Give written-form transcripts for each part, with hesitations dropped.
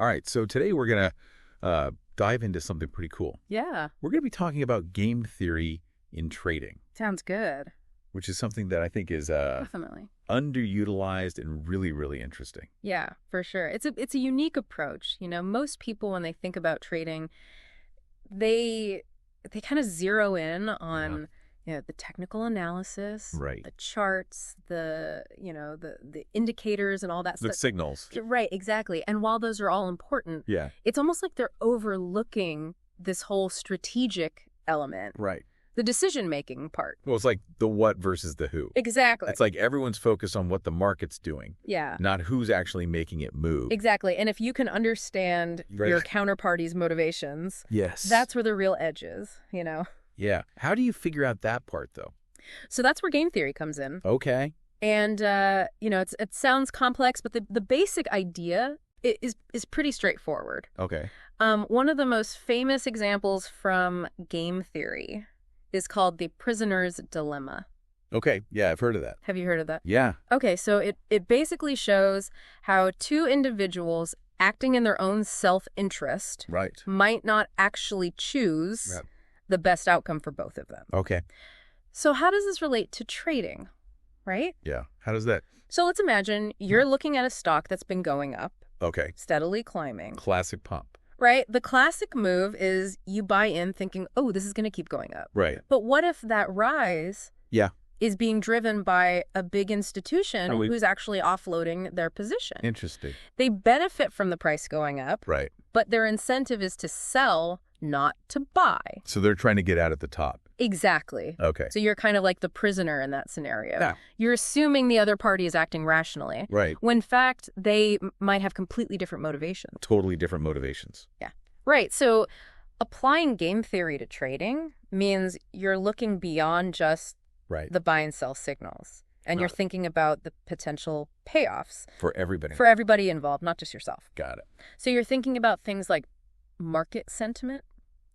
All right, so today we're going to dive into something pretty cool. Yeah. We're going to be talking about game theory in trading. Sounds good. Which is something that I think is Definitely underutilized and really, really interesting. Yeah, for sure. It's a unique approach. Most people, when they think about trading, they kind of zero in on the technical analysis, right, the charts, the indicators and all that stuff. The signals. Right, exactly. And while those are all important, it's almost like they're overlooking this whole strategic element. Right. The decision-making part. Well, it's like the what versus the who. Exactly. It's like everyone's focused on what the market's doing. Yeah. Not who's actually making it move. Exactly. And if you can understand your counterparty's motivations, that's where the real edge is, Yeah. How do you figure out that part, though? So that's where game theory comes in. Okay. And, it sounds complex, but the basic idea is pretty straightforward. Okay. One of the most famous examples from game theory is called the prisoner's dilemma. Okay. Yeah, I've heard of that. Have you heard of that? Yeah. Okay, so it basically shows how two individuals acting in their own self-interest might not actually choose the best outcome for both of them. Okay. So how does this relate to trading, right? Yeah. How does that? So let's imagine you're looking at a stock that's been going up. Okay. Steadily climbing. Classic pump. Right? The classic move is you buy in thinking, oh, this is going to keep going up. Right. But what if that rise is being driven by a big institution who's actually offloading their position? Interesting. They benefit from the price going up. Right. But their incentive is to sell, not to buy. So they're trying to get out at the top. Exactly. Okay. So you're kind of like the prisoner in that scenario. Yeah. You're assuming the other party is acting rationally. Right. When in fact, they might have completely different motivations. Totally different motivations. Yeah. Right. So applying game theory to trading means you're looking beyond just the buy and sell signals. And you're thinking about the potential payoffs. For everybody. For everybody involved, not just yourself. Got it. So you're thinking about things like market sentiment.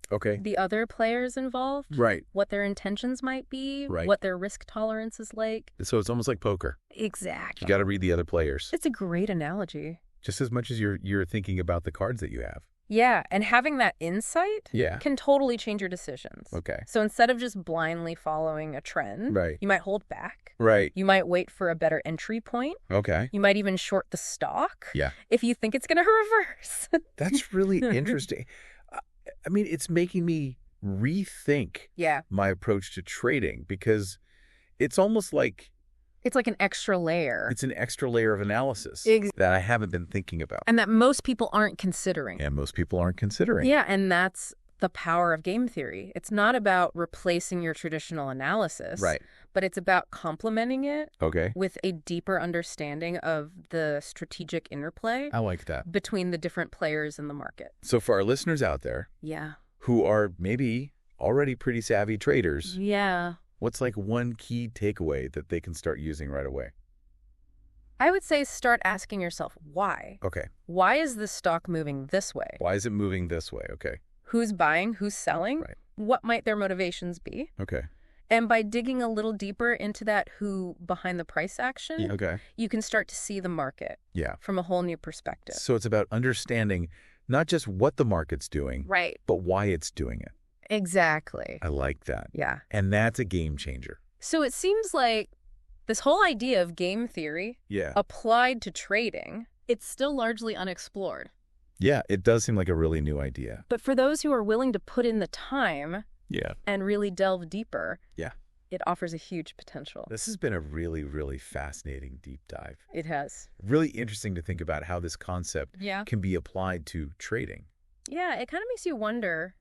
Okay. The other players involved. Right. What their intentions might be. Right. What their risk tolerance is like. So it's almost like poker. Exactly. You got to read the other players. It's a great analogy. Just as much as you're thinking about the cards that you have. Yeah, and having that insight can totally change your decisions. Okay. So instead of just blindly following a trend, you might hold back. Right. You might wait for a better entry point. Okay. You might even short the stock. Yeah. If you think it's going to reverse. That's really interesting. I mean, it's making me rethink my approach to trading because it's almost like... It's like an extra layer. It's an extra layer of analysis that I haven't been thinking about. And that most people aren't considering. And most people aren't considering. Yeah, and that's the power of game theory. It's not about replacing your traditional analysis. Right. But it's about complementing it with a deeper understanding of the strategic interplay. I like that. Between the different players in the market. So for our listeners out there who are maybe already pretty savvy traders, what's like one key takeaway that they can start using right away? I would say start asking yourself why. Okay. Why is this stock moving this way? Why is it moving this way? Okay. Who's buying? Who's selling? Right. What might their motivations be? Okay. And by digging a little deeper into that who behind the price action, you can start to see the market from a whole new perspective. So it's about understanding not just what the market's doing, but why it's doing it. Exactly. I like that. Yeah. And that's a game changer. So it seems like this whole idea of game theory applied to trading, it's still largely unexplored. Yeah, it does seem like a really new idea. But for those who are willing to put in the time and really delve deeper, it offers a huge potential. This has been a really, really fascinating deep dive. It has. Really interesting to think about how this concept can be applied to trading. Yeah, it kind of makes you wonder,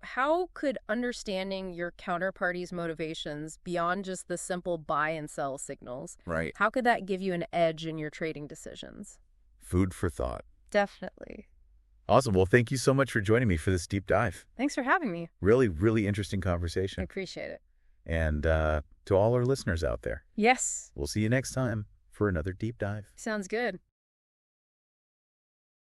how could understanding your counterparty's motivations beyond just the simple buy and sell signals, how could that give you an edge in your trading decisions? Food for thought. Definitely. Awesome. Well, thank you so much for joining me for this deep dive. Thanks for having me. Really, really interesting conversation. I appreciate it. And to all our listeners out there. Yes. We'll see you next time for another deep dive. Sounds good.